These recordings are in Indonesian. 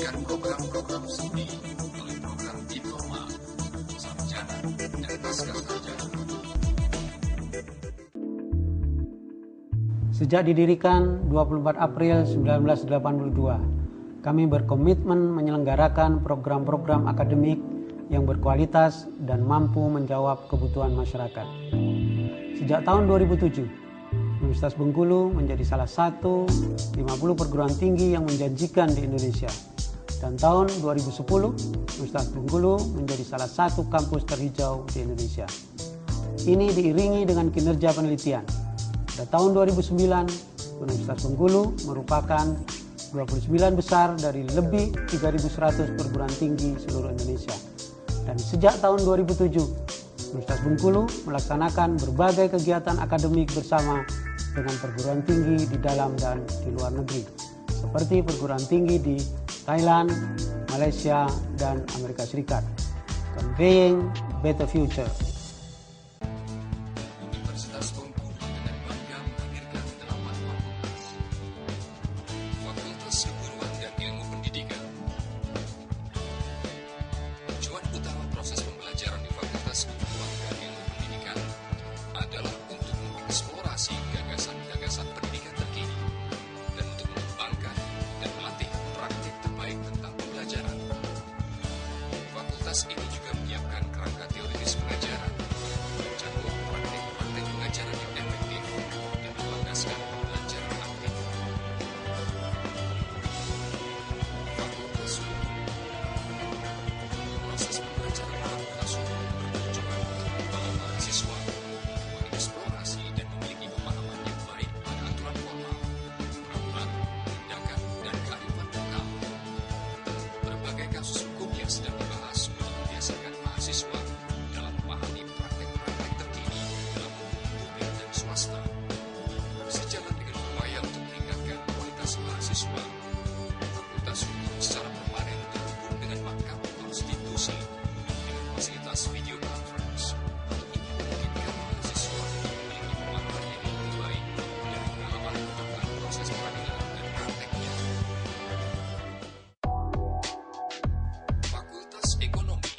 mendengarkan program-program studi melalui program diploma, sarjana, dan pasca sarjana. Sejak didirikan 24 April 1982, kami berkomitmen menyelenggarakan program-program akademik yang berkualitas dan mampu menjawab kebutuhan masyarakat. Sejak tahun 2007, Universitas Bengkulu menjadi salah satu 50 perguruan tinggi yang menjanjikan di Indonesia. Dan tahun 2010, Universitas Bengkulu menjadi salah satu kampus terhijau di Indonesia. Ini diiringi dengan kinerja penelitian. Pada tahun 2009, Universitas Bengkulu merupakan 29 besar dari lebih 3.100 perguruan tinggi seluruh Indonesia. Dan sejak tahun 2007, Universitas Bengkulu melaksanakan berbagai kegiatan akademik bersama dengan perguruan tinggi di dalam dan di luar negeri, seperti perguruan tinggi di Thailand, Malaysia, dan Amerika Serikat. Conveying Better Future. Universitas Bengkulu dengan bangga menghadirkan 8 fakultas. Fakultas Keguruan dan Ilmu Pendidikan. Tujuan utama proses pembelajaran di Fakultas Keguruan dan Ilmu Pendidikan adalah untuk mengeksplorasi gagasan-gagasan pendidikan terkini dan untuk mengembangkan dan melatih praktik terbaik tentang pembelajaran. Fakultas ini juga menyiapkan kerangka teoritis pengajaran, mencakup praktik-praktik pengajaran yang efektif dan melandaskan pembelajaran aktif. Fakultas Hukum. Proses pembelajaran Fakultas Hukum bertujuan untuk membawa mahasiswa mengeksplorasi dan memiliki pemahaman yang baik pada aturan formal, peraturan, tindakan, dan kearifan lokal. Berbagai kasus hukum yang sedang dibahas untuk membiasakan mahasiswa dalam memahami praktek-praktek terkini dalam hukum publik dan swasta. Sejalan dengan upaya untuk meningkatkan kualitas mahasiswa, Fakultas Hukum secara permanen terhubung dengan Mahkamah Konstitusi dengan fasilitas video conference untuk memungkinkan mahasiswa memiliki pemahaman yang lebih baik dari pengalaman tentang proses peradilan dan prakteknya. Fakultas Ekonomi.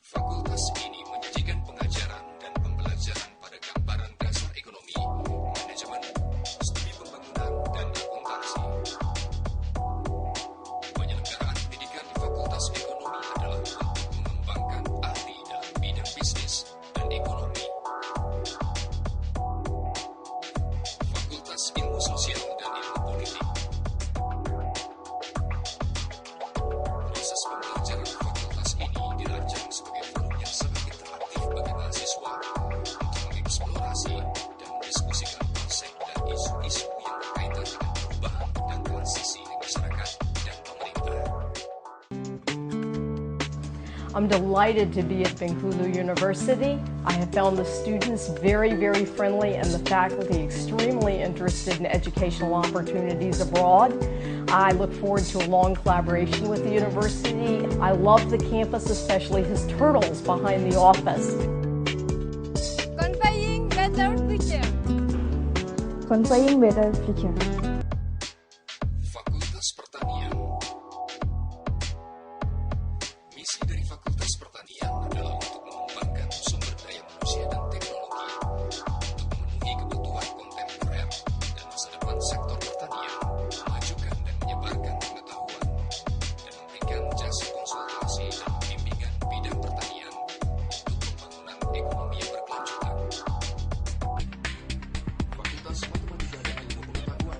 Fakultas ini menyajikan pengajaran dan pembelajaran pada gambaran dasar ekonomi, manajemen, studi pembangunan, dan akuntansi. Penyelenggaraan pendidikan di Fakultas Ekonomi adalah untuk mengembangkan ahli dalam bidang bisnis dan ekonomi. Fakultas Ilmu Sosial dan Ilmu Politik. Proses pembelajaran di fakultas ini dirancang sebagai forum yang sangat interaktif bagi mahasiswa untuk mengeksplorasi dan mendiskusikan konsep dan isu-isu yang berkaitan dengan perubahan dan transisi di masyarakat dan pemerintah. I'm delighted to be at Bengkulu University. I have found the students very, very friendly and the faculty extremely interested in educational opportunities abroad. I look forward to a long collaboration with the university. I love the campus, especially his turtles behind the office. Conveying better future. Conveying better future. Fakultas Pertanian. Misi dari Fakultas Pertanian adalah untuk mengembangkan sumber daya manusia dan teknologi untuk memenuhi kebutuhan kontemporer dan masa depan sektor pertanian, memajukan dan menyebarkan pengetahuan, dan memberikan jasa konsultasi dan bimbingan bidang pertanian untuk pembangunan ekonomi yang berkelanjutan. Fakultas Matematika dan Ilmu Pengetahuan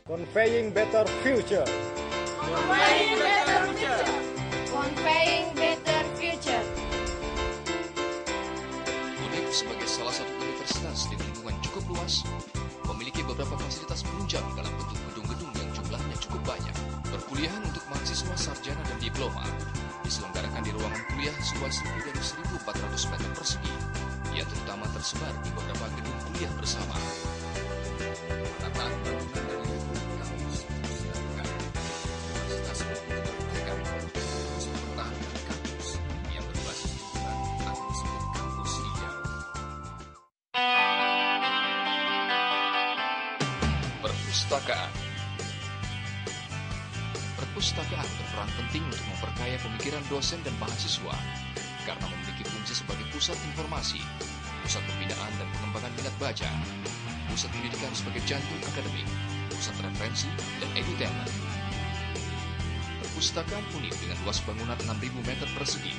Conveying better future. Conveying better future. Conveying better future. UNIP sebagai salah satu universitas dengan lingkungan cukup luas, memiliki beberapa fasilitas penunjang dalam bentuk gedung-gedung yang jumlahnya cukup banyak. Perkuliahan untuk mahasiswa sarjana dan diploma diselenggarakan di ruangan kuliah seluas lebih dari 1.400 meter persegi, yang terutama tersebar di beberapa gedung kuliah bersama. Penataan bangunan dari gedung kampus dilakukan. Universitas berpegang terus mempertahankan kampus yang berbasis lingkungan atau disebut kampus hijau. Perpustakaan. Perpustakaan berperan penting untuk memperkaya pemikiran dosen dan mahasiswa karena memiliki fungsi sebagai pusat informasi, pusat pembinaan dan pengembangan minat baca, pusat pendidikan sebagai jantung akademik, pusat referensi dan edutainment. Perpustakaan UNIP dengan luas bangunan 6.000 meter persegi,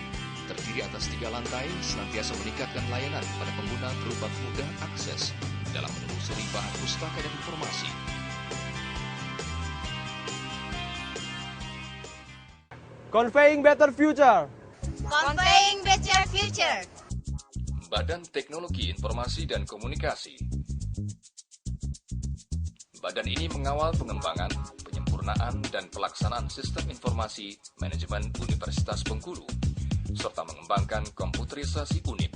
terdiri atas 3 lantai, senantiasa meningkatkan layanan pada pengguna berupa mudah akses dalam menelusuri bahan pustaka dan informasi. Conveying better future. Conveying better future. Badan Teknologi Informasi dan Komunikasi. Badan ini mengawal pengembangan, penyempurnaan, dan pelaksanaan sistem informasi manajemen Universitas Bengkulu, serta mengembangkan komputerisasi UNIP,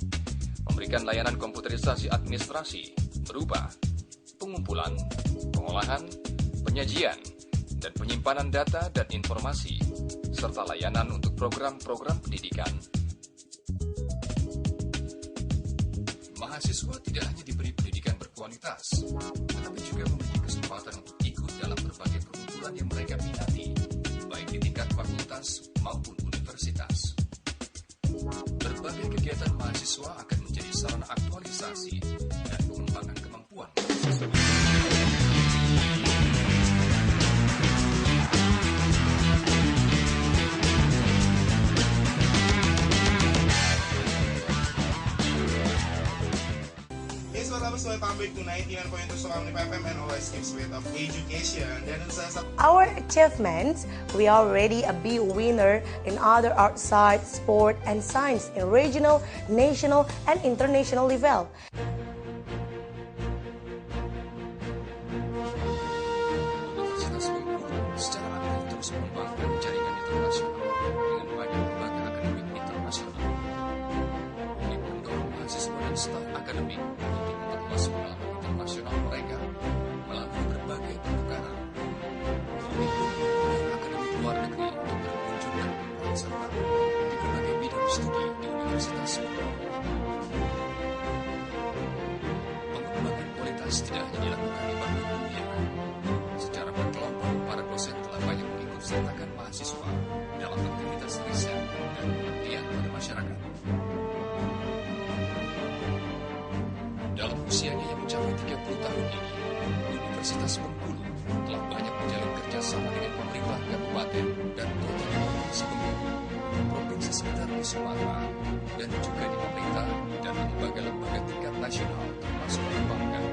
memberikan layanan komputerisasi administrasi berupa pengumpulan, pengolahan, penyajian, dan penyimpanan data dan informasi, serta layanan untuk program-program pendidikan. Mahasiswa tidak hanya diberi pendidikan berkualitas, tetapi juga memiliki kesempatan untuk ikut dalam berbagai perkumpulan yang mereka minati, baik di tingkat fakultas maupun universitas. Berbagai kegiatan mahasiswa akan menjadi sarana aktualisasi dan pengembangan kemampuan mahasiswa. Sesuai pabrik to 99.2 Suami FM and always gives weight of education. Dan our achievements, we are already a big winner in other outside sport and science in regional, national, and international level. Universitas Bengkulu secara aktif terus mengembangkan jaringan internasional dengan banyak lembaga akademik internasional. Ini mendorong mahasiswa dan staf akademik untuk memperluas pengalaman internasional mereka melalui berbagai pertukaran. Ini pun mengundang akademik luar negeri untuk berkunjung dan berperan serta di berbagai bidang studi di Universitas Bengkulu. Pengembangan kualitas tidak hanya dilakukan di bangku kuliah. Secara berkelompok, para dosen telah banyak mengikut sertakan mahasiswa dalam aktivitas riset dan pengabdian pada masyarakat. Dalam usianya yang mencapai 30 tahun ini, Universitas Bengkulu telah banyak menjalin kerjasama dengan pemerintah kabupaten dan kota di Provinsi Bengkulu, provinsi sekitar di Sumatera, dan juga di pemerintah dan lembaga-lembaga tingkat nasional termasuk perbankan.